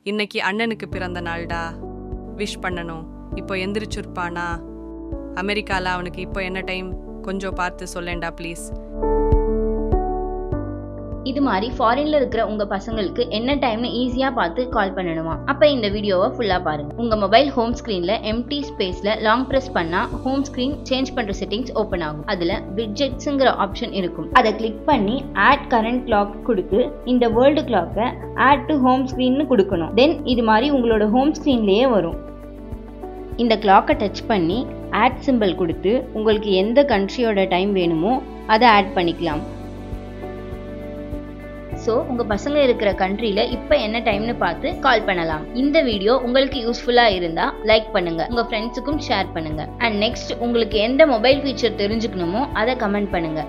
இன்னைக்கு அண்ணனுக்கு பிறந்த நாள்டா, விஷ் பண்ணணும். இப்போ எந்திரிச்சிருப்பானா? அமெரிக்காவில் அவனுக்கு இப்போ என்ன டைம்? கொஞ்சம் பார்த்து சொல்லேன்டா ப்ளீஸ். இது மாதிரி ஃபாரின்ல இருக்கிற உங்க பசங்களுக்கு என்ன டைம்னு ஈஸியா பார்த்து கால் பண்ணணுமா? அப்ப இந்த வீடியோவை ஃபுல்லா பாருங்க. உங்க மொபைல் ஹோம் ஸ்கிரீன்ல எம்டி ஸ்பேஸ்ல லாங் பிரஸ் பண்ணா ஹோம் ஸ்கிரீன் சேஞ்ச் பண்ற செட்டிங்ஸ் ஓபன் ஆகும். அதுல விட்ஜெட்ஸ்ங்கிற ஆப்ஷன் இருக்கும். அதை கிளிக் பண்ணி ஆட் கரண்ட் கிளாக் கொடுத்து இந்த வேர்ல்டு கிளாக்கை ஆட் டு ஹோம் ஸ்கிரீன்னு கொடுக்கணும். தென் இது மாதிரி உங்களோட ஹோம் ஸ்கிரீன்லயே வரும். இந்த கிளாக்கை டச் பண்ணி ஆட் சிம்பிள் கொடுத்து உங்களுக்கு எந்த கண்ட்ரியோட டைம் வேணுமோ அதை ஆட் பண்ணிக்கலாம். ஸோ உங்கள் பசங்க இருக்கிற கண்ட்ரியில் இப்போ என்ன டைம்னு பார்த்து கால் பண்ணலாம். இந்த வீடியோ உங்களுக்கு யூஸ்ஃபுல்லாக இருந்தால் லைக் பண்ணுங்கள், உங்கள் ஃப்ரெண்ட்ஸுக்கும் ஷேர் பண்ணுங்கள். அண்ட் நெக்ஸ்ட் உங்களுக்கு எந்த மொபைல் ஃபீச்சர் தெரிஞ்சுக்கணுமோ அதை கமெண்ட் பண்ணுங்கள்.